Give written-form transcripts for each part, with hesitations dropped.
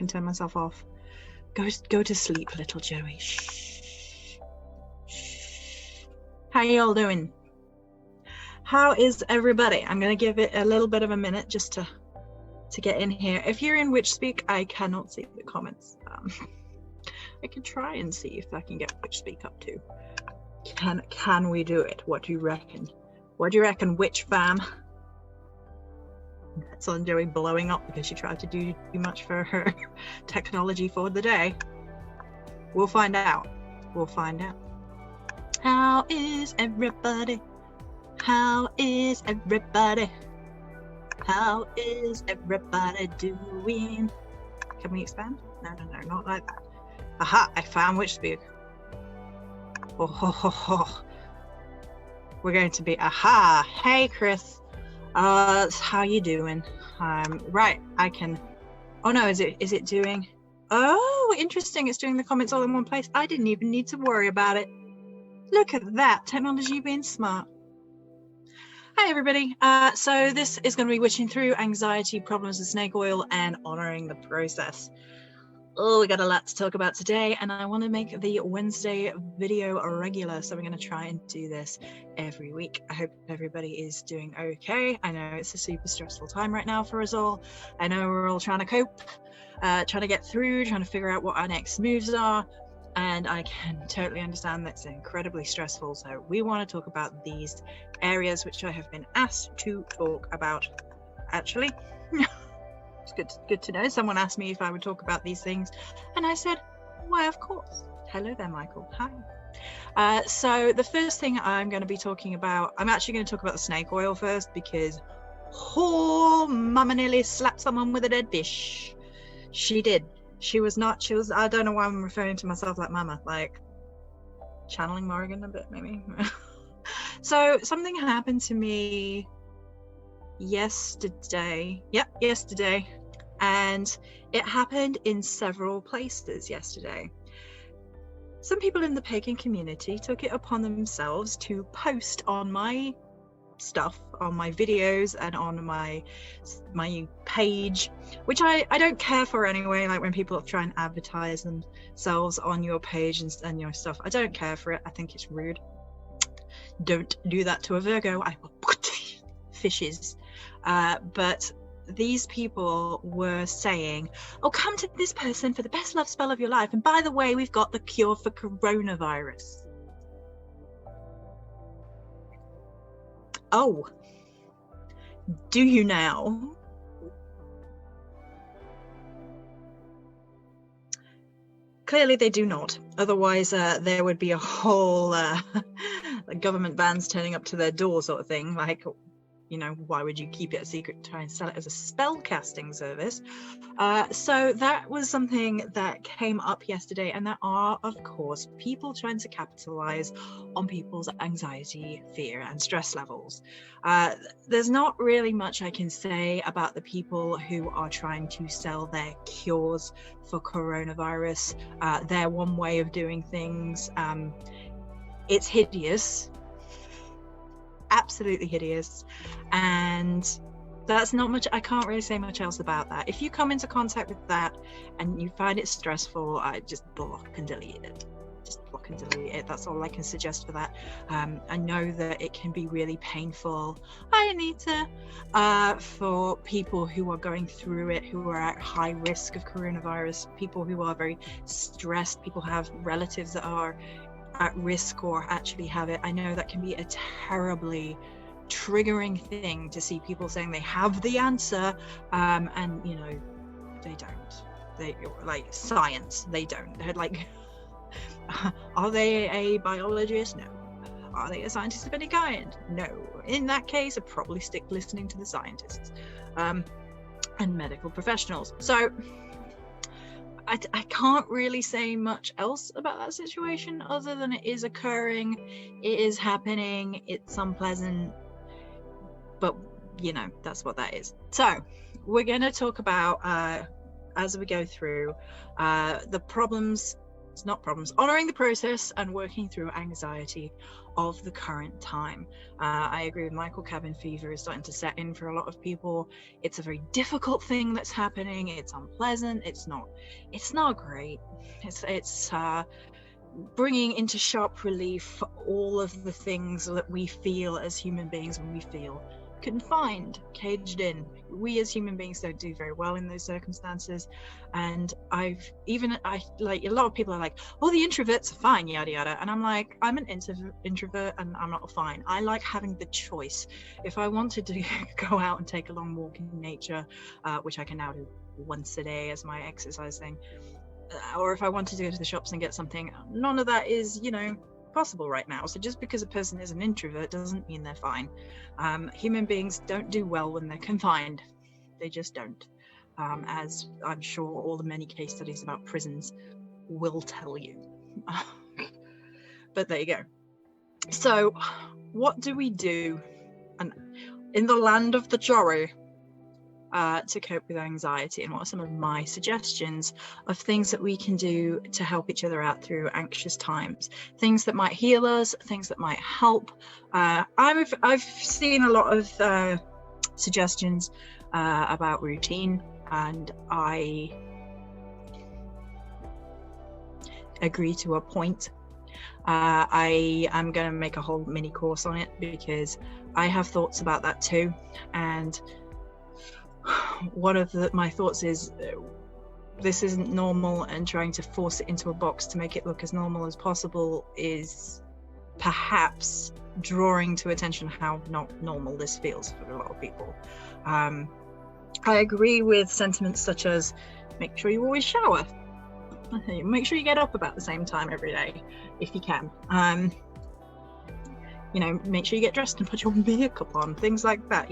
can turn myself off. Go to sleep, little Joey. Shh. Shh. How you all doing? How is everybody? I'm going to give it a little bit of a minute just to get in here. If you're in Witch Speak, I cannot see the comments. I can try and see if I can get Witch Speak up too. Can we do it? What do you reckon? What do you reckon, Witch fam? That's on Joey blowing up because she tried to do too much for her technology for the day. We'll find out. We'll find out. How is everybody? How is everybody? How is everybody doing? Can we expand? No, not like that. Aha, I found Witch Speak. Oh, ho, ho, ho. We're going to be, aha, hey Chris. How you doing? Right, I can, oh no, is it doing, oh, interesting, it's doing the comments all in one place. I didn't even need to worry about it. Look at that, technology being smart. Hi everybody, so this is going to be witching through anxiety, problems with snake oil, and honoring the process. Oh, we got a lot to talk about today, and I want to make the Wednesday video regular, so we're going to try and do this every week. I hope everybody is doing okay. I know it's a super stressful time right now for us all. I know we're all trying to cope, trying to get through, trying to figure out what our next moves are, and I can totally understand that's incredibly stressful. So we want to talk about these areas which I have been asked to talk about, actually. It's good to know. Someone asked me if I would talk about these things, and I said, why, of course. Hello there, Michael. Hi. So the first thing I'm going to be talking about, I'm actually going to talk about the snake oil first, because oh, Mama nearly slapped someone with a dead fish. She did. She was, I don't know why I'm referring to myself like Mama, like channeling Morrigan a bit, maybe. So something happened to me yesterday, and it happened in several places yesterday. Some people in the pagan community took it upon themselves to post on my stuff, on my videos, and on my page, which I don't care for anyway. Like when people try and advertise themselves on your page and your stuff, I don't care for it. I think it's rude. Don't do that to a Virgo. I will fishes. But these people were saying, oh, come to this person for the best love spell of your life, and by the way, we've got the cure for coronavirus. Oh, do you now? Clearly they do not, otherwise there would be a whole government vans turning up to their door sort of thing, like, you know, why would you keep it a secret, try and sell it as a spell casting service? So that was something that came up yesterday, and there are, of course, people trying to capitalize on people's anxiety, fear, and stress levels. There's not really much I can say about the people who are trying to sell their cures for coronavirus. Their one way of doing things. It's hideous. Absolutely hideous, and that's not much. I can't really say much else about that. If you come into contact with that and you find it stressful, I just block and delete it. Just block and delete it. That's all I can suggest for that. I know that it can be really painful. I need to for people who are going through it, who are at high risk of coronavirus, people who are very stressed, people who have relatives that are at risk or actually have it. I know that can be a terribly triggering thing to see people saying they have the answer, and you know, they don't. They, like science, they don't. They're like, are they a biologist? No. Are they a scientist of any kind? No. In that case, I'd probably stick listening to the scientists and medical professionals. So I can't really say much else about that situation other than it is occurring, it is happening, it's unpleasant, but you know, that's what that is. So we're going to talk about as we go through the problems solutions, not problems. Honoring the process and working through anxiety of the current time. I agree with Michael. Cabin fever is starting to set in for a lot of people. It's a very difficult thing that's happening. It's unpleasant. It's not great. It's bringing into sharp relief all of the things that we feel as human beings when we feel confined, caged in. We as human beings don't do very well in those circumstances. And I like, a lot of people are like, oh, the introverts are fine, yada yada, and I'm like, I'm an introvert and I'm not fine. I like having the choice. If I wanted to go out and take a long walk in nature, which I can now do once a day as my exercise thing, or if I wanted to go to the shops and get something, none of that is, possible right now. So just because a person is an introvert doesn't mean they're fine. Human beings don't do well when they're confined. They just don't. As I'm sure all the many case studies about prisons will tell you. But there you go. So what do we do in the land of the Jory to cope with anxiety, and what are some of my suggestions of things that we can do to help each other out through anxious times, things that might heal us, things that might help. I've seen a lot of suggestions about routine, and I agree to a point. I am going to make a whole mini course on it because I have thoughts about that too, and one of my thoughts is this isn't normal, and trying to force it into a box to make it look as normal as possible is perhaps drawing to attention how not normal this feels for a lot of people. I agree with sentiments such as make sure you always shower, make sure you get up about the same time every day if you can. Make sure you get dressed and put your makeup on, things like that.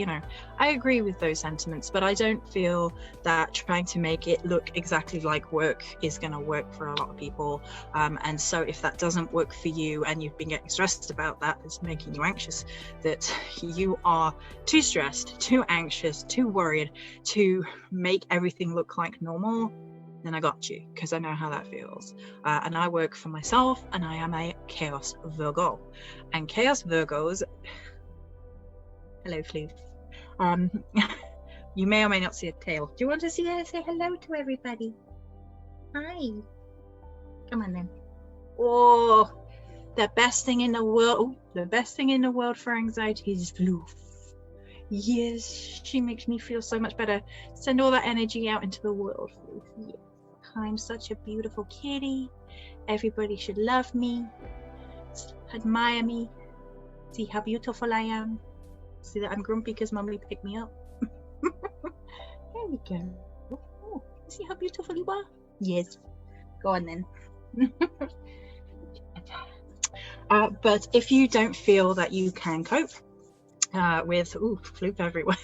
I agree with those sentiments, but I don't feel that trying to make it look exactly like work is going to work for a lot of people. And so if that doesn't work for you and you've been getting stressed about that, it's making you anxious, that you are too stressed, too anxious, too worried to make everything look like normal, then I got you, because I know how that feels. And I work for myself, and I am a Chaos Virgo. And Chaos Virgos, hello Floof, you may or may not see a tail. Do you want to see her say hello to everybody? Hi. Come on then. Oh, the best thing in the world for anxiety is Floof. Yes, she makes me feel so much better. Send all that energy out into the world, Floof. Yeah. I'm such a beautiful kitty. Everybody should love me, admire me, see how beautiful I am, see that I'm grumpy because mommy picked me up. There we go. Oh, see how beautiful you are? Yes. Go on then. But if you don't feel that you can cope with Floop everywhere.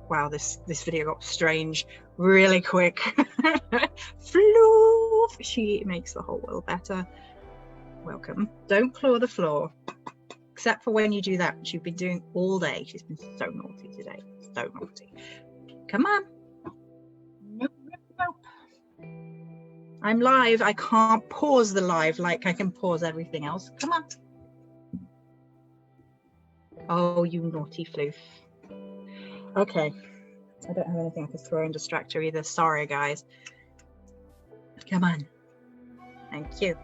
Wow, this video got strange really quick. Floof! She makes the whole world better. Welcome. Don't claw the floor. Except for when you do that, which you've been doing all day. She's been so naughty today. So naughty. Come on. Nope, nope, nope. I'm live. I can't pause the live like I can pause everything else. Come on. Oh, you naughty Floof. Okay. I don't have anything I can throw and distract her either. Sorry, guys. Come on. Thank you.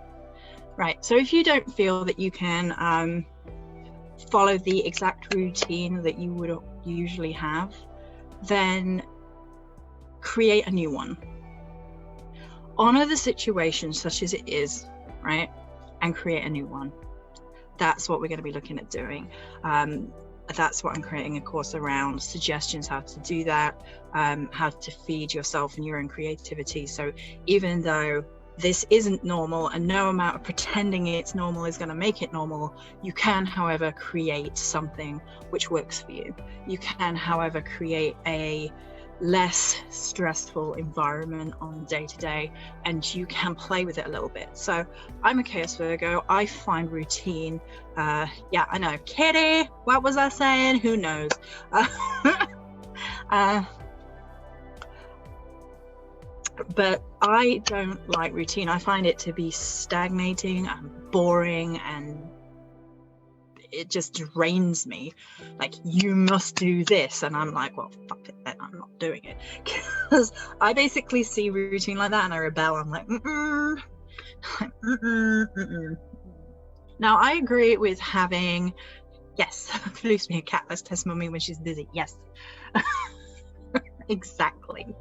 Right. So if you don't feel that you can follow the exact routine that you would usually have, then create a new one. Honor the situation such as it is, right? And create a new one. That's what we're going to be looking at doing. That's what I'm creating a course around, suggestions how to do that, how to feed yourself and your own creativity. So even though this isn't normal and no amount of pretending it's normal is going to make it normal, you can, however, create something which works for you. You can, however, create a less stressful environment on day to day, and you can play with it a little bit. So I'm a Chaos Virgo. I find routine, yeah, I know, kitty, what was I saying? Who knows? But I don't like routine. I find it to be stagnating and boring, and it just drains me. Like, you must do this, and I'm like, well, fuck it then, I'm not doing it. Because I basically see routine like that and I rebel. I'm like, Now, I agree with having, yes, produce me a cat, let's test mommy when she's busy. Yes. Exactly.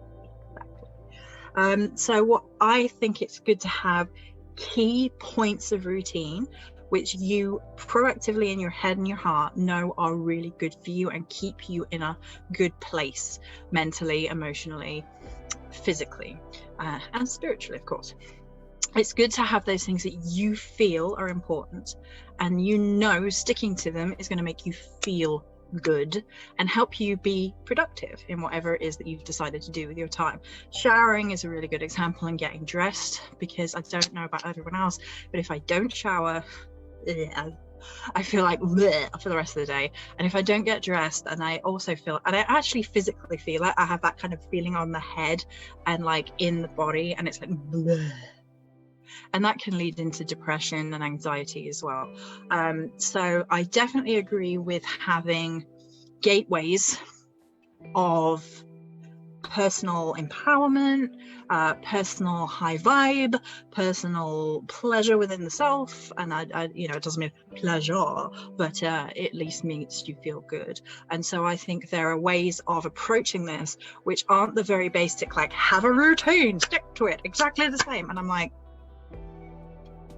So what I think, it's good to have key points of routine which you proactively in your head and your heart know are really good for you and keep you in a good place mentally, emotionally, physically, and spiritually, of course. It's good to have those things that you feel are important, and you know sticking to them is going to make you feel good and help you be productive in whatever it is that you've decided to do with your time. Showering is a really good example, and getting dressed, because I don't know about everyone else, but if I don't shower, I feel like bleh for the rest of the day. And if I don't get dressed, and I also feel, and I actually physically feel it, I have that kind of feeling on the head and like in the body, and it's like bleh. And that can lead into depression and anxiety as well. So I definitely agree with having gateways of personal empowerment, personal high vibe, personal pleasure within the self. And I you know, it doesn't mean pleasure, but it at least makes you feel good. And so I think there are ways of approaching this which aren't the very basic, like, have a routine, stick to it, exactly the same. And I'm like,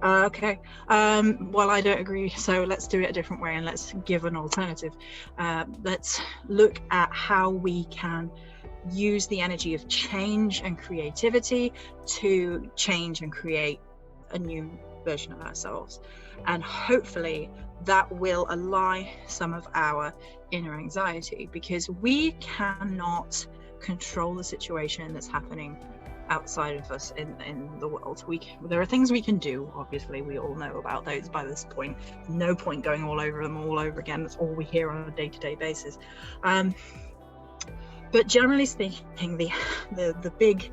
okay, well, I don't agree, so let's do it a different way, and let's give an alternative. Let's look at how we can use the energy of change and creativity to change and create a new version of ourselves, and hopefully that will allay some of our inner anxiety, because we cannot control the situation that's happening outside of us in the world. There are things we can do, obviously, we all know about those by this point. No point going all over them all over again. That's all we hear on a day-to-day basis. But generally speaking, the big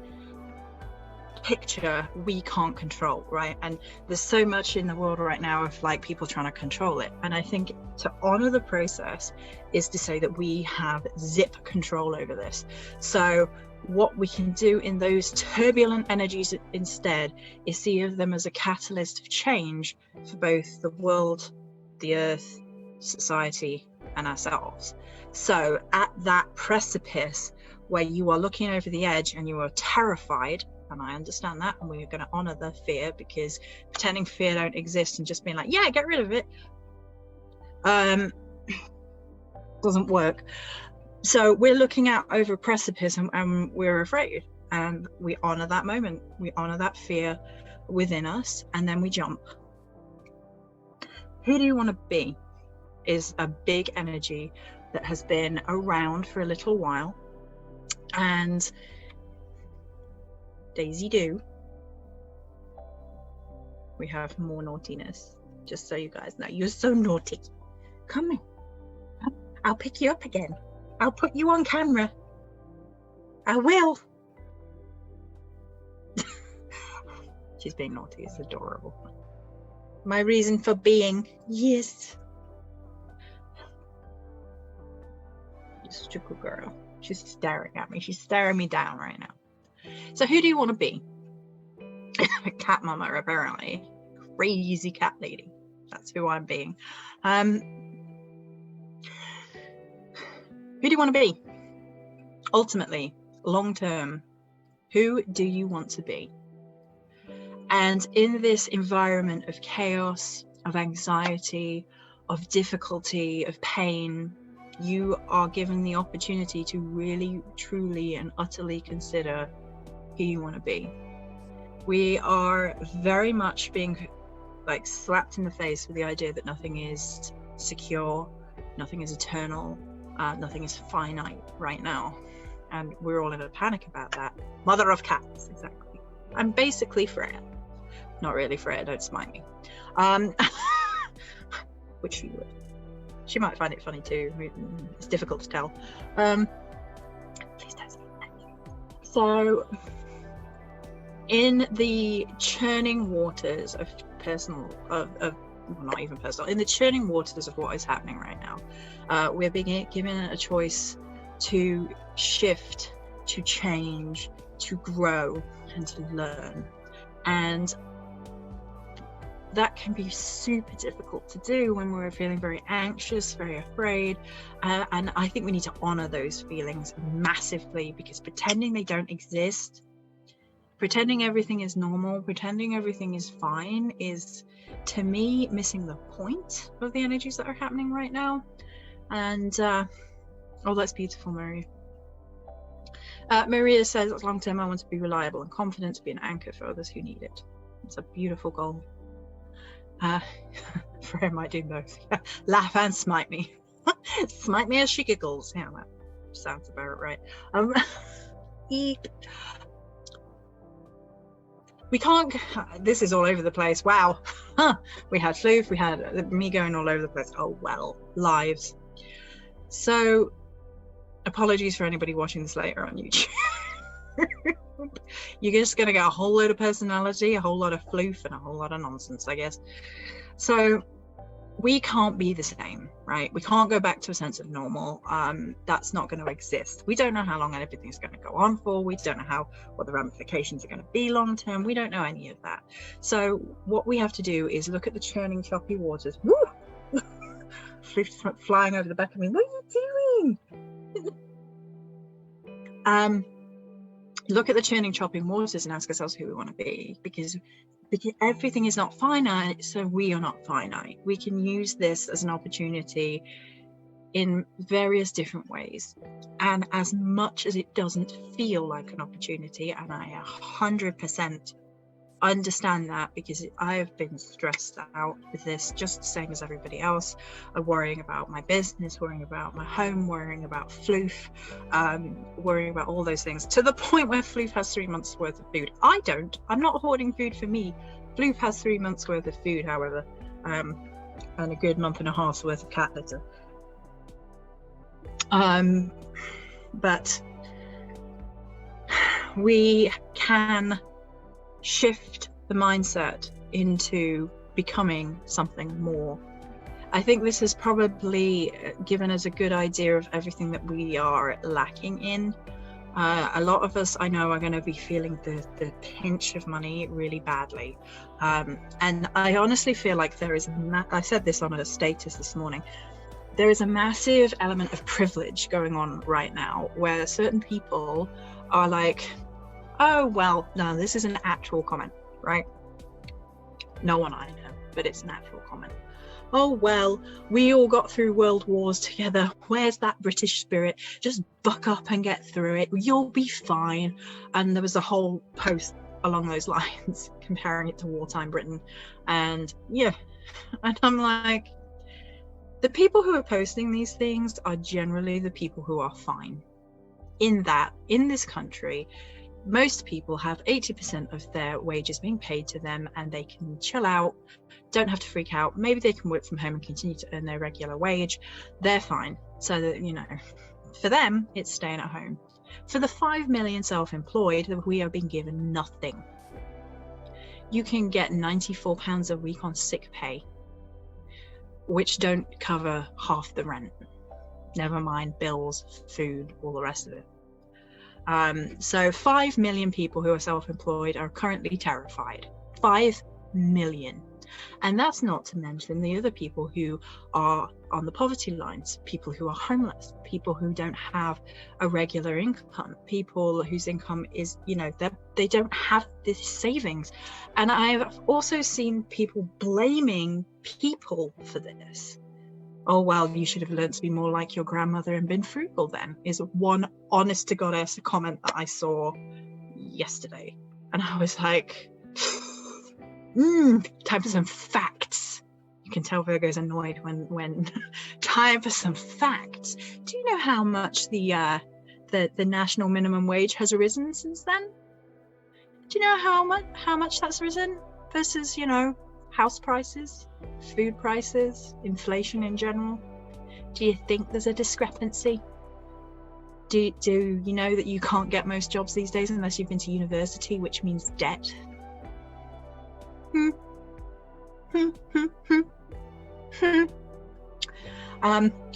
picture we can't control, right? And there's so much in the world right now of like people trying to control it, and I think to honor the process is to say that we have zip control over this. So what we can do in those turbulent energies instead is see them as a catalyst of change for both the world, the earth, society, and ourselves. So at that precipice where you are looking over the edge and you are terrified, and I understand that, and we're going to honor the fear, because pretending fear don't exist and just being like, yeah, get rid of it, doesn't work. So we're looking out over a precipice, and we're afraid, and we honor that moment, we honor that fear within us, and then we jump. Who do you want to be is a big energy that has been around for a little while, and Daisy do, we have more naughtiness, just so you guys know. You're so naughty. Come in, I'll pick you up again. I'll put you on camera. I will. She's being naughty. It's adorable. My reason for being. Yes. You're such a good girl. She's staring at me. She's staring me down right now. So who do you want to be? Cat mama, apparently. Crazy cat lady. That's who I'm being. Who do you want to be? Ultimately, long term, who do you want to be? And in this environment of chaos, of anxiety, of difficulty, of pain, you are given the opportunity to really, truly, and utterly consider who you want to be. We are very much being like slapped in the face with the idea that nothing is secure, nothing is eternal, nothing is finite right now, and we're all in a panic about that. Mother of cats, exactly. I'm basically Freya. Not really Freya, don't smite me. Which she would. She might find it funny too. It's difficult to tell. Please don't say that. So in the churning waters of personal, well, not even personal, in the churning waters of what is happening right now, we're being given a choice to shift, to change, to grow, and to learn. And that can be super difficult to do when we're feeling very anxious, very afraid. And I think we need to honor those feelings massively, because pretending they don't exist, pretending everything is normal, pretending everything is fine is, to me, missing the point of the energies that are happening right now. And oh, that's beautiful, Maria. Maria says, long term, I want to be reliable and confident, to be an anchor for others who need it. It's a beautiful goal. Freya might do both. Laugh and smite me. Smite me as she giggles. Yeah, that sounds about right. We can't, this is all over the place. Wow. We had Floof, we had me going all over the place. Oh, well, lives. So, apologies for anybody watching this later on YouTube. You're just going to get a whole load of personality, a whole lot of floof, and a whole lot of nonsense, I guess. So we can't be the same, right? We can't go back to a sense of normal. That's not going to exist. We don't know how long everything's going to go on for. We don't know what the ramifications are going to be long term. We don't know any of that. So what we have to do is look at the churning, choppy waters. Woo! Floof's flying over the back of me. What are you doing? Look at the churning, chopping waters and ask ourselves who we want to be, because everything is not finite, so we are not finite. We can use this as an opportunity in various different ways, and as much as it doesn't feel like an opportunity, and I 100% understand that, because I have been stressed out with this just the same as everybody else. I'm worrying about my business, worrying about my home, worrying about Floof, worrying about all those things, to the point where Floof has 3 months worth of food. I'm not hoarding food for me. Floof has 3 months worth of food, however, and a good month and a half's worth of cat litter. But we can shift the mindset into becoming something more. I think this has probably given us a good idea of everything that we are lacking in. A lot of us, I know, are going to be feeling the pinch of money really badly. And I honestly feel like there is, I said this on a status this morning, there is a massive element of privilege going on right now, where certain people are like, oh, well, no, this is an actual comment, right? No one I know, but it's an actual comment. Oh, well, we all got through world wars together. Where's that British spirit? Just buck up and get through it. You'll be fine. And there was a whole post along those lines comparing it to wartime Britain. And yeah, and I'm like, the people who are posting these things are generally the people who are fine. In this country, most people have 80% of their wages being paid to them, and they can chill out, don't have to freak out. Maybe they can work from home and continue to earn their regular wage. They're fine. So that, you know, for them, it's staying at home. For the 5 million self-employed, we are being given nothing. You can get £94 a week on sick pay, which don't cover half the rent. Never mind bills, food, all the rest of it. So 5 million people who are self-employed are currently terrified. 5 million. And that's not to mention the other people who are on the poverty lines, people who are homeless, people who don't have a regular income, people whose income is, you know, they don't have this savings. And I've also seen people blaming people for this. Oh, well, you should have learned to be more like your grandmother and been frugal then, is one honest to goddess comment that I saw yesterday. And I was like, time for some facts. You can tell Virgo's annoyed when time for some facts. Do you know how much the national minimum wage has risen since then? Do you know how much that's risen versus, you know, house prices, food prices, inflation in general? Do you think there's a discrepancy? Do you know that you can't get most jobs these days unless you've been to university, which means debt?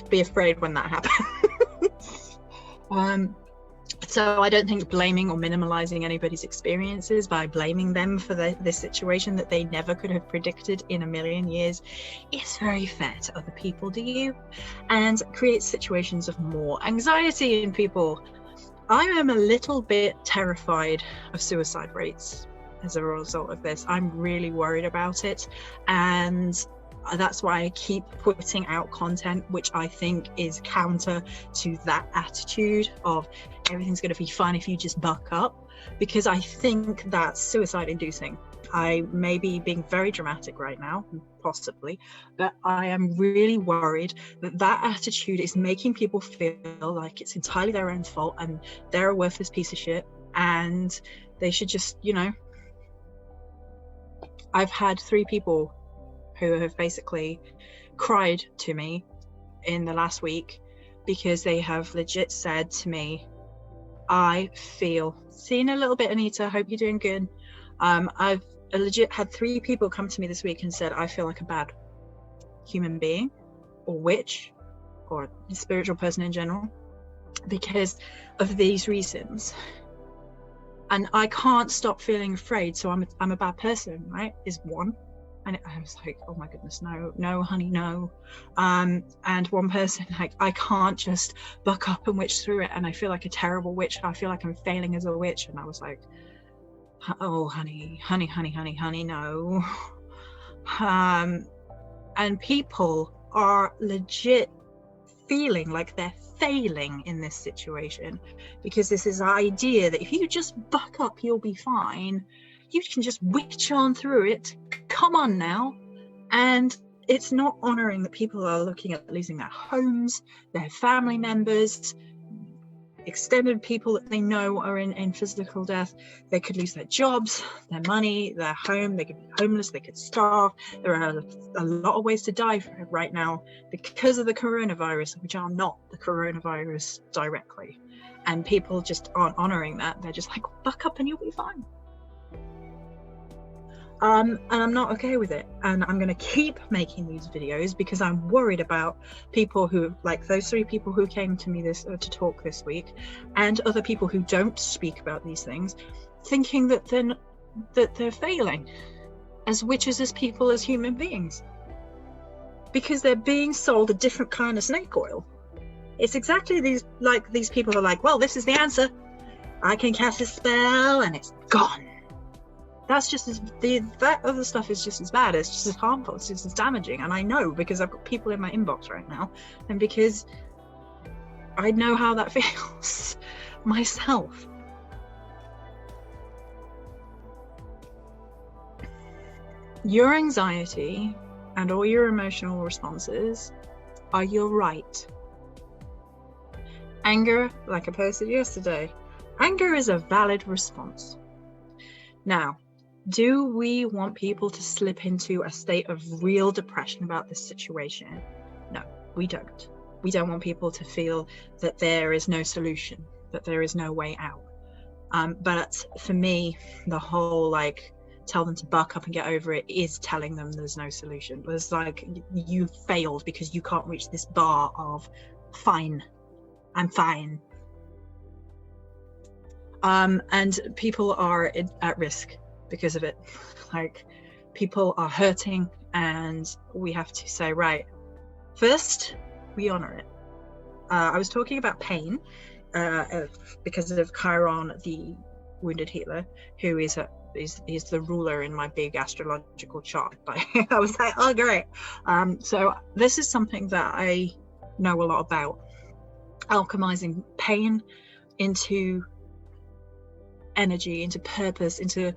Be afraid when that happens. So I don't think blaming or minimalizing anybody's experiences by blaming them for this situation that they never could have predicted in a million years is very fair to other people, do you? And creates situations of more anxiety in people. I am a little bit terrified of suicide rates as a result of this. I'm really worried about it, and that's why I keep putting out content which I think is counter to that attitude of everything's going to be fine if you just buck up, because I think that's suicide inducing. I may be being very dramatic right now, possibly, but I am really worried that that attitude is making people feel like it's entirely their own fault and they're a worthless piece of shit and they should just, you know. I've had 3 people who have basically cried to me in the last week because they have legit said to me, I feel, seen a little bit, Anita, hope you're doing good. I've legit had 3 people come to me this week and said, I feel like a bad human being or witch or spiritual person in general because of these reasons. And I can't stop feeling afraid, so I'm a bad person, right? Is one. And I was like, oh my goodness, no, honey, no. And one person, like, I can't just buck up and witch through it. And I feel like a terrible witch. I feel like I'm failing as a witch. And I was like, oh, honey, no. And people are legit feeling like they're failing in this situation because this is the idea that if you just buck up, you'll be fine. You can just witch on through it. Come on now. And it's not honoring that people are looking at losing their homes, their family members, extended people that they know are in physical death. They could lose their jobs, their money, their home. They could be homeless. They could starve. There are a lot of ways to die right now because of the coronavirus, which are not the coronavirus directly. And people just aren't honoring that. They're just like, buck up and you'll be fine. And I'm not okay with it, and I'm going to keep making these videos because I'm worried about people who, like those 3 people who came to me to talk this week, and other people who don't speak about these things, thinking that they're failing as witches, as people, as human beings, because they're being sold a different kind of snake oil. It's exactly these people are like, well, this is the answer. I can cast a spell and it's gone. That's just that other stuff is just as bad. It's just as harmful. It's just as damaging. And I know because I've got people in my inbox right now, and because I know how that feels myself. Your anxiety and all your emotional responses are your right. Anger, like I posted yesterday, anger is a valid response. Now, do we want people to slip into a state of real depression about this situation? No, we don't. We don't want people to feel that there is no solution, that there is no way out. But for me, the whole tell them to buck up and get over it is telling them there's no solution. It's like you failed because you can't reach this bar of fine. I'm fine. And people are at risk because of it. Like, people are hurting, and we have to say, right, first we honor it. I was talking about pain because of Chiron, the wounded healer, who is the ruler in my big astrological chart. I was like, oh great. So this is something that I know a lot about, alchemizing pain into energy, into purpose, into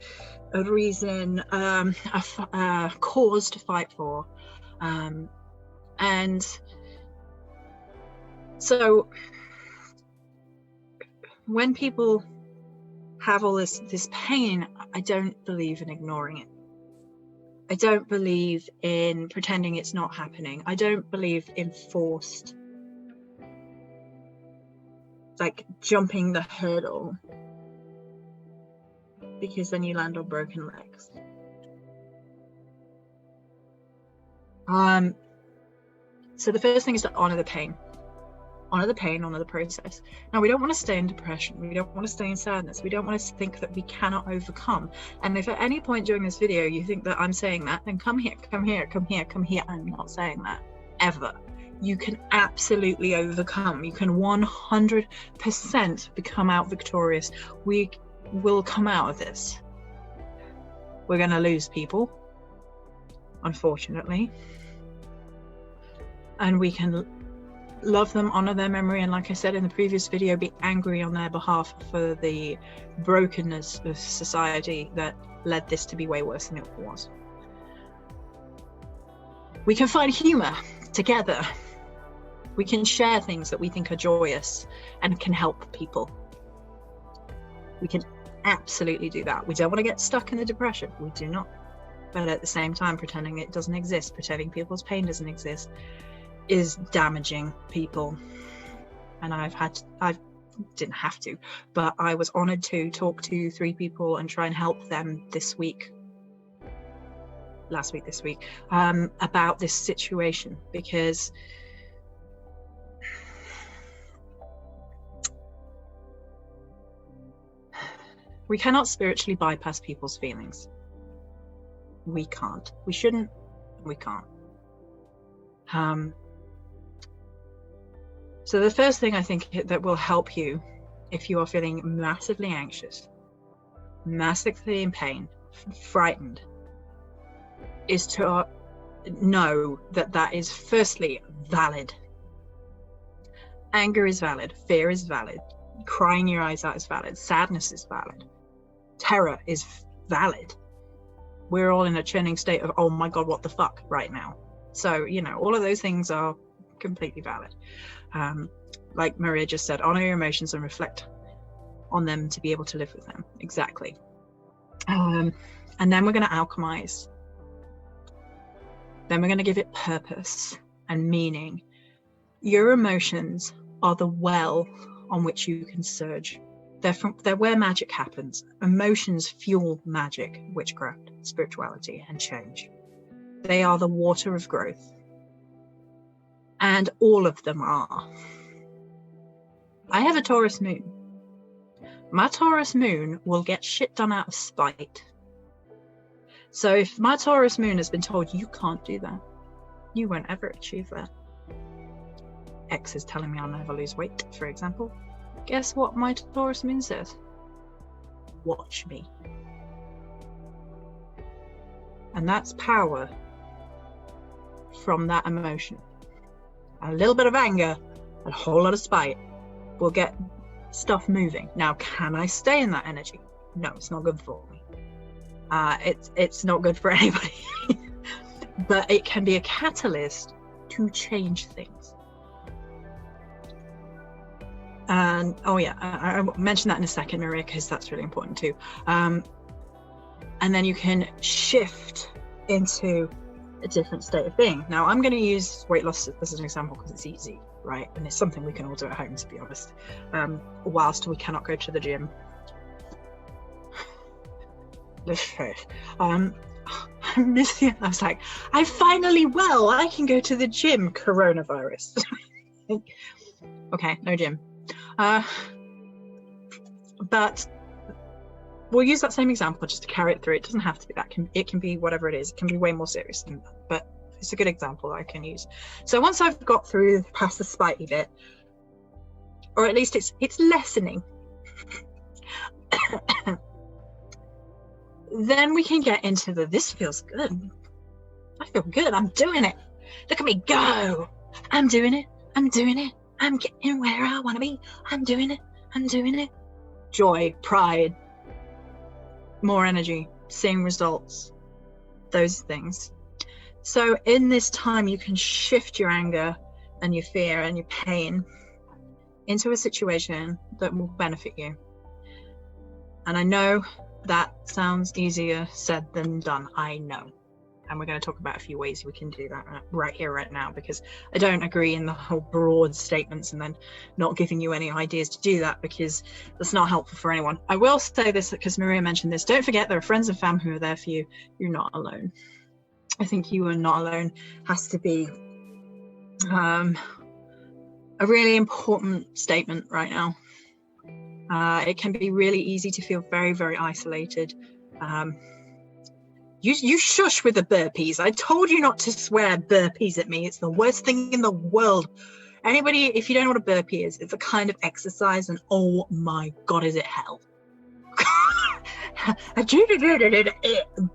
a reason, a cause to fight for. And so when people have all this pain, I don't believe in ignoring it. I don't believe in pretending it's not happening. I don't believe in forced like jumping the hurdle, because then you land on broken legs. So the first thing is to honor the pain. Honor the pain, honor the process. Now, we don't want to stay in depression. We don't want to stay in sadness. We don't want to think that we cannot overcome. And if at any point during this video you think that I'm saying that, then come here, come here, come here, come here. I'm not saying that, ever. You can absolutely overcome. You can 100% become out victorious. We will come out of this. We're going to lose people, unfortunately. And we can love them, honor their memory, and like I said in the previous video, be angry on their behalf for the brokenness of society that led this to be way worse than it was. We can find humor together. We can share things that we think are joyous and can help people. We can absolutely do that. We don't want to get stuck in the depression. We do not. But at the same time, pretending it doesn't exist, pretending people's pain doesn't exist, is damaging people. And I didn't have to, but I was honored to talk to 3 people and try and help them this week, about this situation, because we cannot spiritually bypass people's feelings. We can't. We shouldn't. We can't. So the first thing I think that will help you if you are feeling massively anxious, massively in pain, frightened, is to know that that is firstly valid. Anger is valid. Fear is valid. Crying your eyes out is valid. Sadness is valid. Terror is valid. We're all in a churning state of, oh my God, what the fuck right now. So, you know, all of those things are completely valid. Like Maria just said, honor your emotions and reflect on them to be able to live with them. Exactly. And then we're going to alchemize. Then we're going to give it purpose and meaning. Your emotions are the well on which you can surge. They're where magic happens. Emotions fuel magic, witchcraft, spirituality, and change. They are the water of growth. And all of them are. I have a Taurus moon. My Taurus moon will get shit done out of spite. So if my Taurus moon has been told, you can't do that, you won't ever achieve that. X is telling me I'll never lose weight, for example. Guess what my Taurus moon says? Watch me. And that's power from that emotion. A little bit of anger, a whole lot of spite will get stuff moving. Now, can I stay in that energy? No, it's not good for me. It's not good for anybody. But it can be a catalyst to change things. And oh yeah, I'll mention that in a second, Maria, because that's really important too. And then you can shift into a different state of being. Now, I'm going to use weight loss as an example because it's easy, right? And it's something we can all do at home, to be honest, whilst we cannot go to the gym. I miss you. I was like, I'm finally well. I can go to the gym. Coronavirus. Okay, no gym. But we'll use that same example just to carry it through. It doesn't have to be that. It can be whatever it is. It can be way more serious than that, but it's a good example that I can use. So once I've got through past the spitey bit, or at least it's lessening, then we can get into this feels good. I feel good. I'm doing it. Look at me go. I'm doing it. I'm doing it. I'm getting where I want to be. I'm doing it. I'm doing it. Joy, pride, more energy, seeing results, those things. So in this time, you can shift your anger and your fear and your pain into a situation that will benefit you. And I know that sounds easier said than done. I know. And we're going to talk about a few ways we can do that right here, right now, because I don't agree in the whole broad statements and then not giving you any ideas to do that, because that's not helpful for anyone. I will say this because Maria mentioned this. Don't forget there are friends and family who are there for you. You're not alone. I think you are not alone has to be a really important statement right now. It can be really easy to feel very, very isolated. You shush with the burpees. I told you not to swear burpees at me. It's the worst thing in the world. Anybody, if you don't know what a burpee is, it's a kind of exercise, and oh my God, is it hell.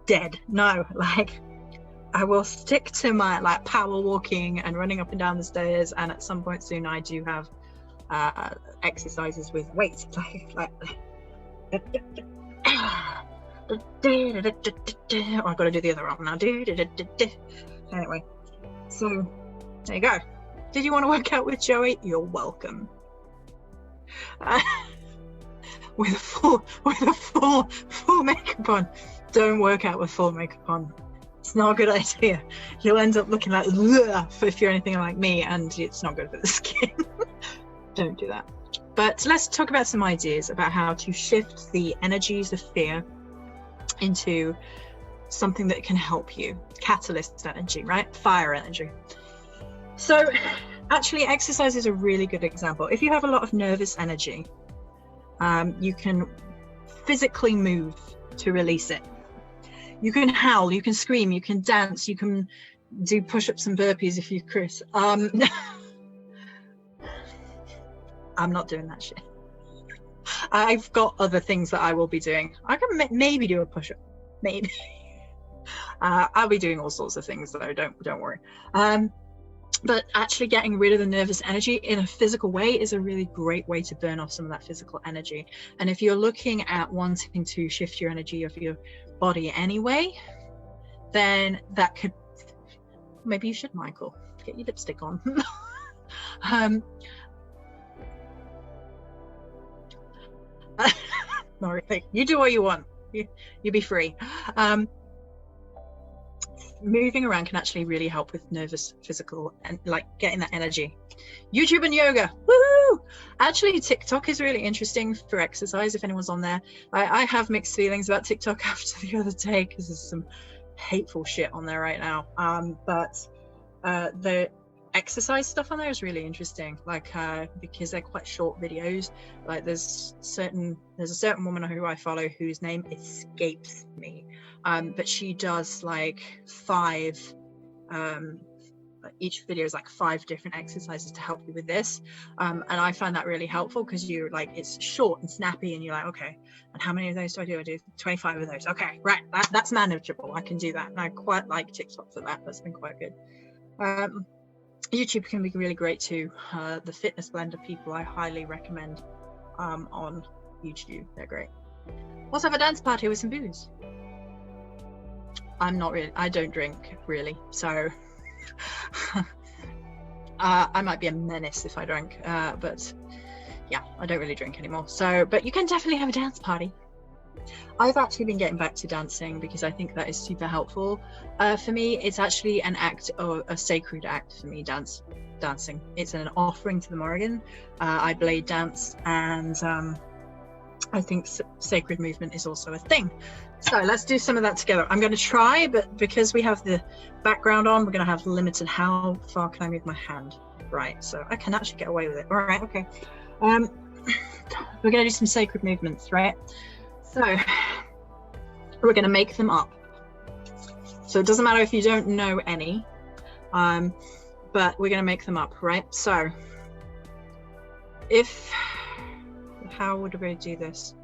Dead. No, like, I will stick to my like power walking and running up and down the stairs, and at some point soon I do have exercises with weights, like oh, I've got to do the other arm now. Anyway, so there you go. Did you want to work out with Joey? You're welcome. With a full makeup on. Don't work out with full makeup on. It's not a good idea. You'll end up looking like if you're anything like me, and it's not good for the skin. Don't do that. But let's talk about some ideas about how to shift the energies of fear into something that can help you. Catalyst energy, right? Fire energy. So actually exercise is a really good example. If you have a lot of nervous energy, you can physically move to release it. You can howl, you can scream, you can dance, you can do push-ups and burpees if you're Chris. I'm not doing that shit. I've got other things that I will be doing. I can maybe do a push-up, maybe. I'll be doing all sorts of things though, don't worry. But actually getting rid of the nervous energy in a physical way is a really great way to burn off some of that physical energy. And if you're looking at wanting to shift your energy of your body anyway, then that could, maybe you should, Michael, get your lipstick on. Not really. You do what you want. You be free. Moving around can actually really help with nervous, physical, and like getting that energy. YouTube and yoga, woohoo! Actually, TikTok is really interesting for exercise. If anyone's on there, I have mixed feelings about TikTok after the other day because there's some hateful shit on there right now. But the exercise stuff on there is really interesting, like because they're quite short videos. Like there's a certain woman who I follow whose name escapes me, but she does like 5 each video is like 5 different exercises to help you with this, and I find that really helpful because you're like, it's short and snappy and you're like, okay, and how many of those do I do? I do 25 of those. Okay, right, that's manageable. I can do that, and I quite like TikTok for that. That's been quite good. YouTube can be really great too. The fitness blender people I highly recommend on YouTube. They're great. Let's have a dance party with some booze. I don't drink really, so I might be a menace if I drank, but yeah, I don't really drink anymore. So, but you can definitely have a dance party. I've actually been getting back to dancing because I think that is super helpful. For me, it's actually an act, or a sacred act for me, dancing. It's an offering to the Morrigan. I blade dance, and I think sacred movement is also a thing. So let's do some of that together. I'm going to try, but because we have the background on, we're going to have limited how far can I move my hand. Right, so I can actually get away with it. All right, okay. We're going to do some sacred movements, right? So we're going to make them up. So it doesn't matter if you don't know any, but we're going to make them up, right? So how would we do this?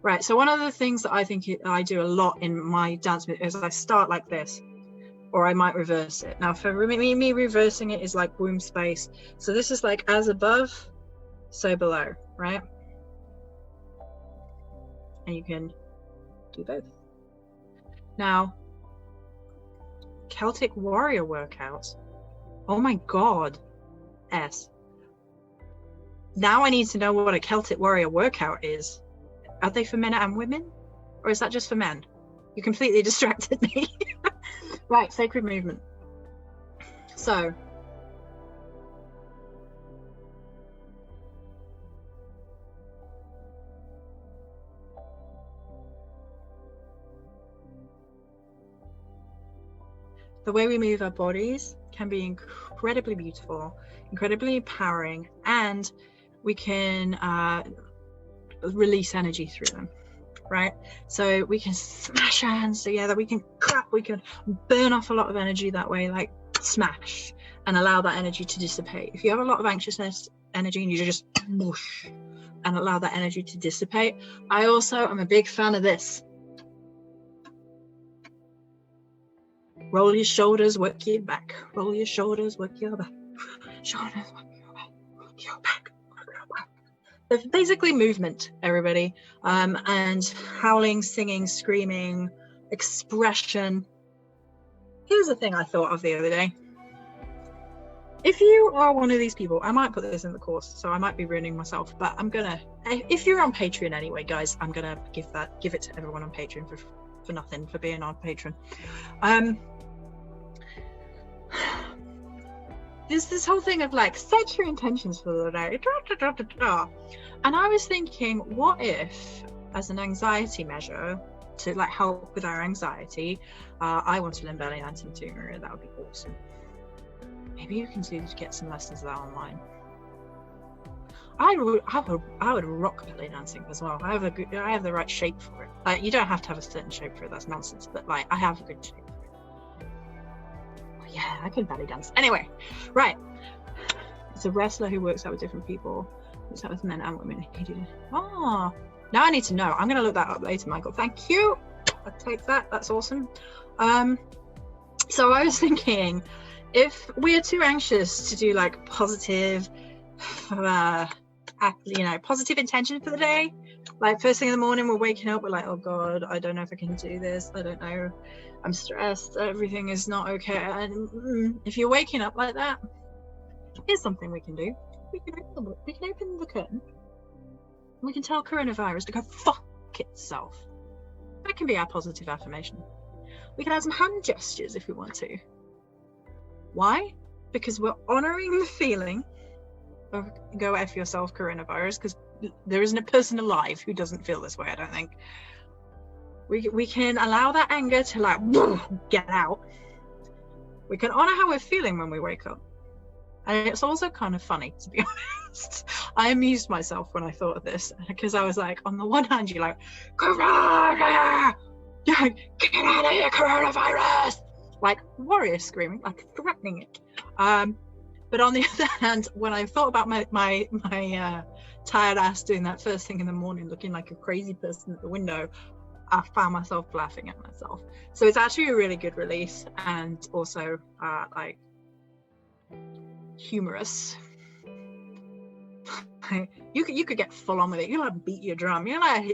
Right, so one of the things that I think I do a lot in my dance is I start like this, or I might reverse it. Now for me reversing it is like womb space. So this is like as above, so below, right? And you can do both. Now, Celtic warrior workouts. Oh my God, S. Now I need to know what a Celtic warrior workout is. Are they for men and women? Or is that just for men? You completely distracted me. Right, sacred movement. So the way we move our bodies can be incredibly beautiful, incredibly empowering, and we can release energy through them, right? So we can smash our hands together, we can clap, we can burn off a lot of energy that way, like smash, and allow that energy to dissipate. If you have a lot of anxiousness energy and you just whoosh and allow that energy to dissipate. I also am a big fan of this. Roll your shoulders, work your back. Roll your shoulders, work your back. Shoulders, work your back. Work your back. Work your back. They're basically movement, everybody. And howling, singing, screaming, expression. Here's the thing I thought of the other day. If you are one of these people, I might put this in the course, so I might be ruining myself, but I'm gonna, if you're on Patreon anyway, guys, I'm gonna give it to everyone on Patreon for nothing, for being on Patreon. There's this whole thing of like, set your intentions for the day, and I was thinking, what if, as an anxiety measure, to like help with our anxiety, I want to learn belly dancing too, Maria, that would be awesome. Maybe you can get some lessons of that online. I would rock belly dancing as well. I have the right shape for it. You don't have to have a certain shape for it, that's nonsense, but like I have a good shape for it. Oh, yeah, I can belly dance. Anyway, right. It's a wrestler who works out with different people. Works out with men and women. Oh, now I need to know. I'm gonna look that up later, Michael. Thank you. I'll take that. That's awesome. So I was thinking, if we are too anxious to do like positive, positive intention for the day, like first thing in the morning we're waking up, we're like, oh god, I don't know if I can do this, I don't know, I'm stressed, everything is not okay. And if you're waking up like that, here's something we can do. We can open the curtain. We can tell coronavirus to go fuck itself. That can be our positive affirmation. We can have some hand gestures if we want to. Why? Because we're honoring the feeling of go F yourself, coronavirus, because there isn't a person alive who doesn't feel this way, I don't think. We can allow that anger to like get out. We can honor how we're feeling when we wake up. And it's also kind of funny, to be honest. I amused myself when I thought of this, because I was like, on the one hand, you're like, Corona! Get out of here, coronavirus! Like warrior screaming, like threatening it. But on the other hand, when I thought about my tired ass doing that first thing in the morning, looking like a crazy person at the window, I found myself laughing at myself. So it's actually a really good release, and also like humorous. You could get full on with it. You like beat your drum. You like,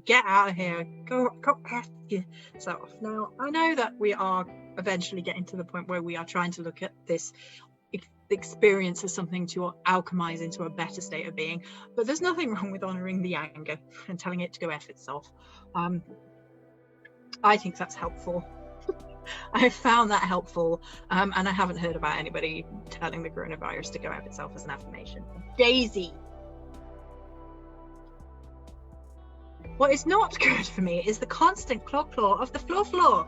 get out of here. Go F yourself. Now I know that we are eventually getting to the point where we are trying to look at this experience as something to alchemize into a better state of being, but there's nothing wrong with honoring the anger and telling it to go F itself. I think that's helpful. I found that helpful, and I haven't heard about anybody telling the coronavirus to go F itself as an affirmation. Daisy. What is not good for me is the constant claw of the floor.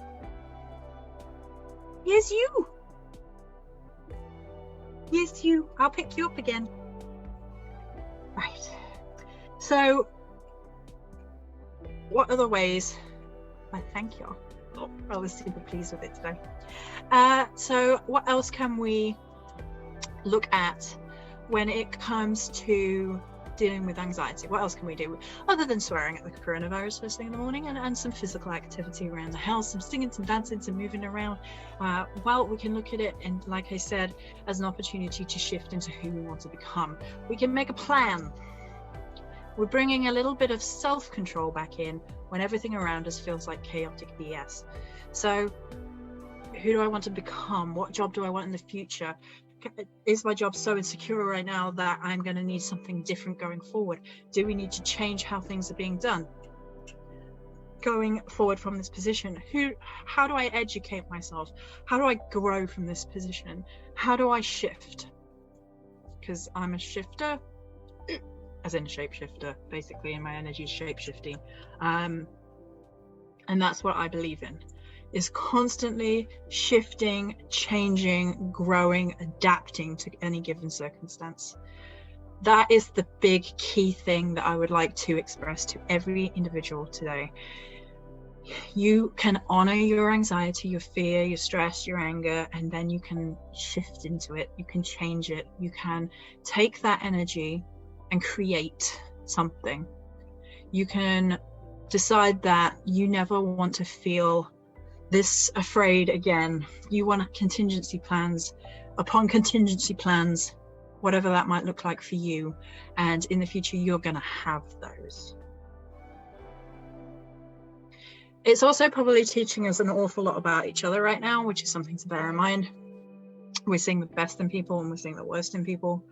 Here's you. Yes, you. I'll pick you up again. Right. So, what other ways? I thank you. Oh, I was super pleased with it today. So, what else can we look at when it comes to dealing with anxiety? What else can we do other than swearing at the coronavirus first thing in the morning, and some physical activity around the house, some singing, some dancing, some moving around? Well, we can look at it, and like I said, as an opportunity to shift into who we want to become. We can make a plan. We're bringing a little bit of self-control back in when everything around us feels like chaotic BS. So who do I want to become? What job do I want in the future? Is my job so insecure right now that I'm going to need something different going forward? Do we need to change how things are being done? going forward from this position? How do I educate myself? How do I grow from this position? How do I shift? Because I'm a shifter, as in a shapeshifter, basically, and my energy is shape-shifting. And that's what I believe in, is constantly shifting, changing, growing, adapting to any given circumstance. That is the big key thing that I would like to express to every individual today. You can honor your anxiety, your fear, your stress, your anger, and then you can shift into it. You can change it. You can take that energy and create something. You can decide that you never want to feel this afraid again. You want contingency plans upon contingency plans, whatever that might look like for you, and in the future you're going to have those. It's also probably teaching us an awful lot about each other right now, which is something to bear in mind. We're seeing the best in people and we're seeing the worst in people,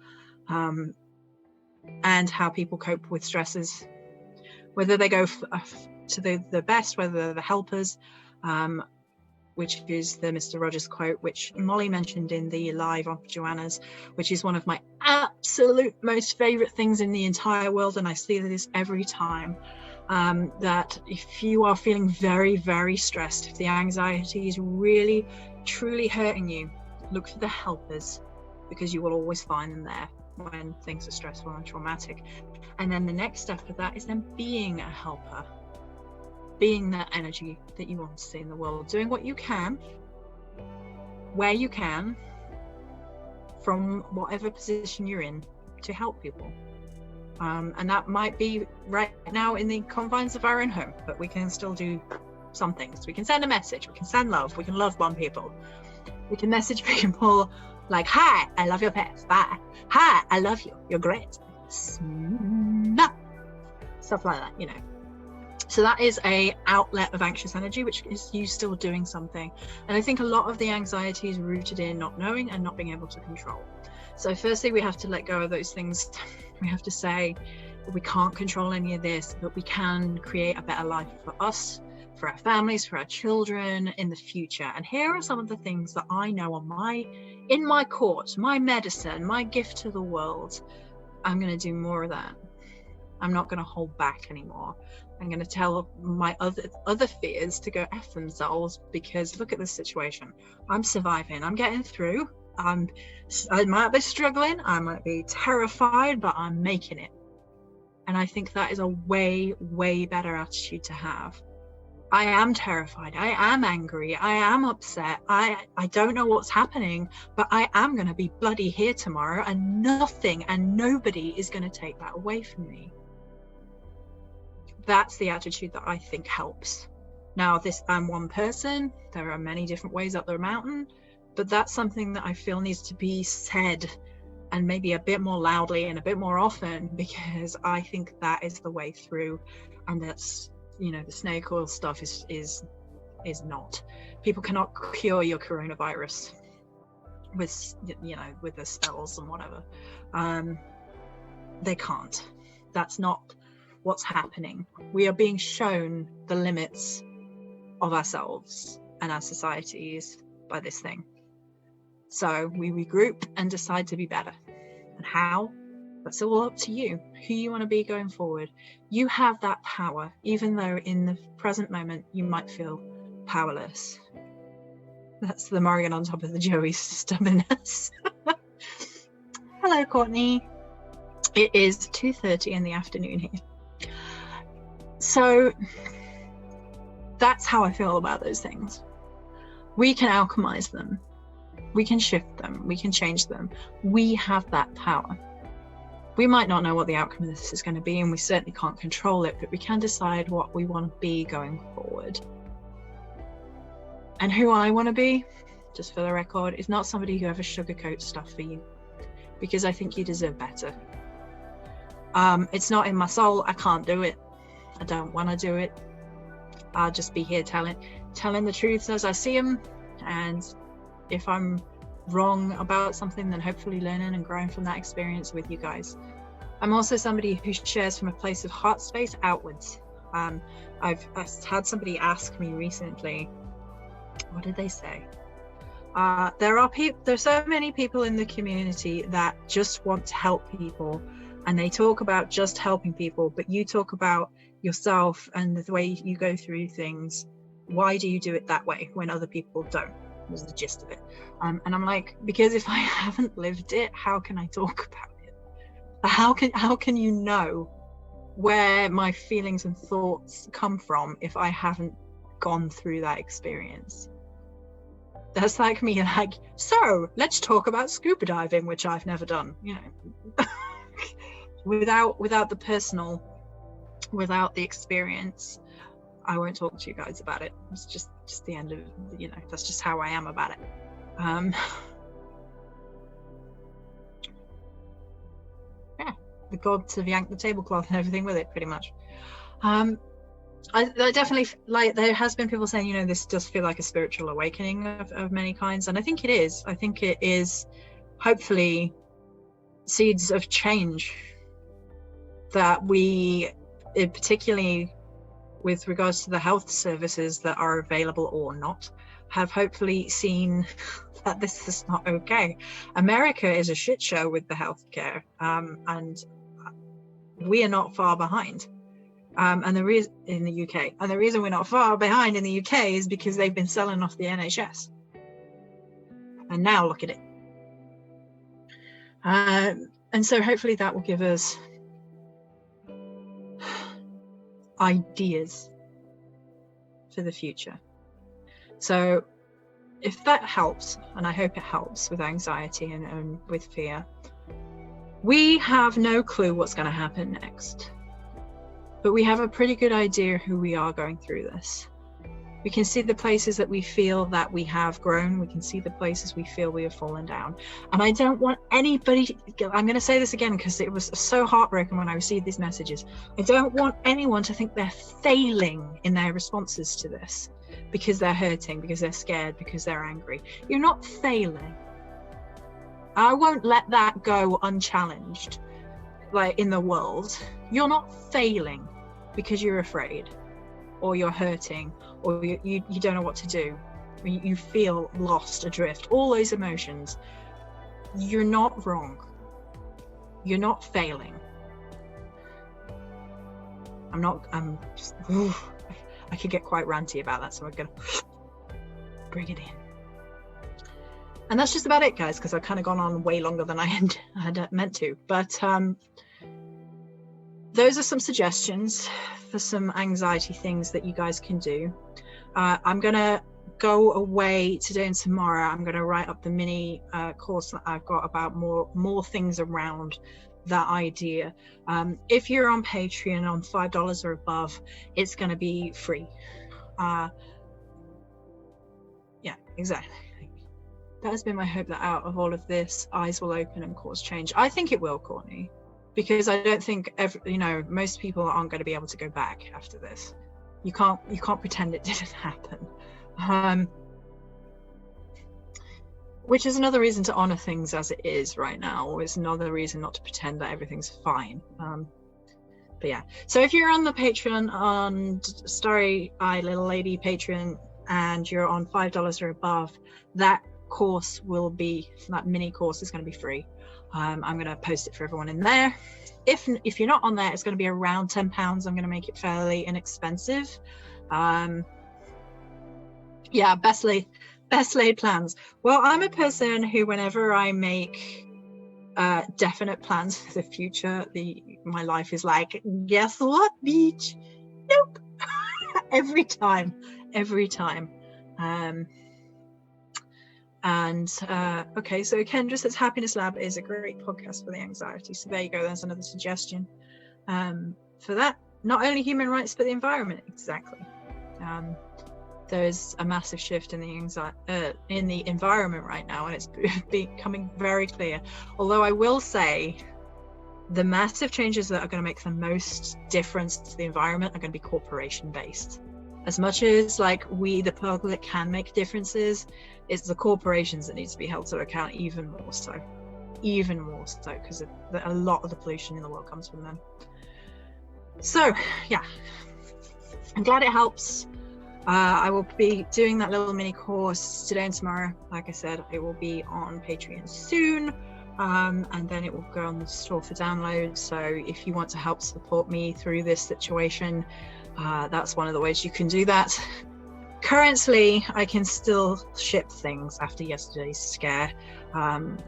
and how people cope with stresses, whether they go to the best, whether they're the helpers, which is the Mr. Rogers quote, which Molly mentioned in the live on Joanna's, which is one of my absolute most favorite things in the entire world. And I see this every time, that if you are feeling very, very stressed, if the anxiety is really, truly hurting you, look for the helpers, because you will always find them there when things are stressful and traumatic. And then the next step of that is then being a helper, being that energy that you want to see in the world, doing what you can, where you can, from whatever position you're in, to help people. And that might be right now in the confines of our own home, but we can still do some things. We can send a message, we can send love, we can love bomb people, we can message people like, hi, I love your pets, bye, hi, I love you, you're great, snap, stuff like that, you know. So that is a outlet of anxious energy, which is you still doing something. And I think a lot of the anxiety is rooted in not knowing and not being able to control. So firstly, we have to let go of those things. We have to say we can't control any of this, but we can create a better life for us, for our families, for our children in the future. And here are some of the things that I know are in my court, my medicine, my gift to the world. I'm going to do more of that. I'm not going to hold back anymore. I'm going to tell my other fears to go F themselves, because look at this situation. I'm surviving. I'm getting through. I might be struggling. I might be terrified, but I'm making it. And I think that is a way, way better attitude to have. I am terrified. I am angry. I am upset. I don't know what's happening, but I am going to be bloody here tomorrow, and nothing and nobody is going to take that away from me. That's the attitude that I think helps. Now, I'm one person. There are many different ways up the mountain, but that's something that I feel needs to be said, and maybe a bit more loudly and a bit more often, because I think that is the way through. And that's, you know, the snake oil stuff is not. People cannot cure your coronavirus with, you know, with the spells and whatever. They can't. That's not what's happening. We are being shown the limits of ourselves and our societies by this thing. So we regroup and decide to be better. And how? That's all up to you, who you want to be going forward. You have that power, even though in the present moment you might feel powerless. That's the Morrigan on top of the Joey stubbornness. Hello, Courtney. It is 2:30 in the afternoon here. So that's how I feel about those things. We can alchemize them. We can shift them. We can change them. We have that power. We might not know what the outcome of this is going to be, and we certainly can't control it, but we can decide what we want to be going forward. And who I want to be, just for the record, is not somebody who ever sugarcoats stuff for you, because I think you deserve better. It's not in my soul. I can't do it. I don't want to do it. I'll just be here telling the truths as I see them, and if I'm wrong about something, then hopefully learning and growing from that experience with you guys. I'm also somebody who shares from a place of heart space outwards. I've had somebody ask me recently, what did they say? There's so many people in the community that just want to help people, and they talk about just helping people, but you talk about yourself and the way you go through things. Why do you do it that way when other people don't? Was the gist of it. And I'm like, because if I haven't lived it, how can I talk about it? How can you know where my feelings and thoughts come from if I haven't gone through that experience? That's like me, like, so let's talk about scuba diving, which I've never done, you know. without the personal, without the experience, I won't talk to you guys about it. It's just the end of, you know, that's just how I am about it. Yeah, the gods have yanked the tablecloth and everything with it, pretty much. I definitely, like, there has been people saying, you know, this does feel like a spiritual awakening of many kinds, and I think it is. I think it is hopefully seeds of change that we, particularly with regards to the health services that are available or not, have hopefully seen that this is not okay. America is a shit show with the healthcare, and we are not far behind. And the reason in the UK, and the reason we're not far behind in the UK is because they've been selling off the NHS, and now look at it. And so hopefully that will give us ideas for the future. So if that helps, and I hope it helps with anxiety and with fear, we have no clue what's going to happen next. But we have a pretty good idea who we are going through this. We can see the places that we feel that we have grown. We can see the places we feel we have fallen down. And I don't want anybody, I'm going to say this again because it was so heartbroken when I received these messages. I don't want anyone to think they're failing in their responses to this because they're hurting, because they're scared, because they're angry. You're not failing. I won't let that go unchallenged, like in the world. You're not failing because you're afraid, or you're hurting, or you don't know what to do, you feel lost, adrift, all those emotions. You're not wrong. You're not failing. I'm just, I could get quite ranty about that, so I'm gonna bring it in. And that's just about it, guys, because I've kind of gone on way longer than I had meant to. But those are some suggestions for some anxiety things that you guys can do. I'm going to go away today and tomorrow. I'm going to write up the mini course that I've got about more things around that idea. If you're on Patreon on $5 or above, it's going to be free. Yeah, exactly. That has been my hope, that out of all of this, eyes will open and cause change. I think it will, Courtney, because I don't think most people aren't going to be able to go back after this. You can't pretend it didn't happen. Which is another reason to honor things as it is right now, or is another reason not to pretend that everything's fine. But yeah, so if you're on the Patreon, on Starry Eye Little Lady Patreon, and you're on $5 or above, that mini course is going to be free. I'm going to post it for everyone in there. If you're not on there, it's going to be around £10. I'm going to make it fairly inexpensive. Yeah, best laid plans. Well, I'm a person who, whenever I make definite plans for the future, my life is like, guess what, beach? Nope. every time. Okay, so Kendra says Happiness Lab is a great podcast for the anxiety. So there you go, there's another suggestion for that. Not only human rights, but the environment. Exactly. There's a massive shift in the environment right now, and it's becoming very clear. Although I will say, the massive changes that are going to make the most difference to the environment are going to be corporation based. As much as like we, the public, can make differences, it's the corporations that need to be held to account even more so, because a lot of the pollution in the world comes from them. So yeah, I'm glad it helps. I will be doing that little mini course today and tomorrow. Like I said, it will be on Patreon soon, and then it will go on the store for download. So if you want to help support me through this situation, that's one of the ways you can do that. Currently, I can still ship things after yesterday's scare.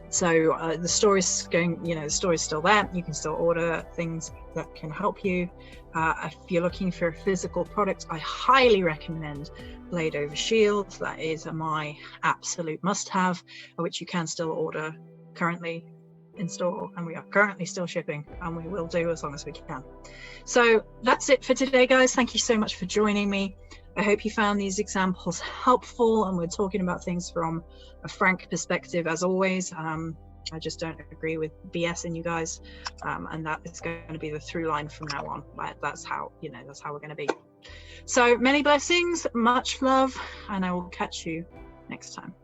So the store is going, the store is still there. You can still order things that can help you. If you're looking for a physical product, I highly recommend Blade Over Shield. That is my absolute must-have, which you can still order currently in store, and we are currently still shipping, and we will do as long as we can. So that's it for today, guys. Thank you so much for joining me. I hope you found these examples helpful, and we're talking about things from a frank perspective as always. I just don't agree with BS in you guys, and that is going to be the through line from now on. That's how we're going to be. So many blessings, much love, and I will catch you next time.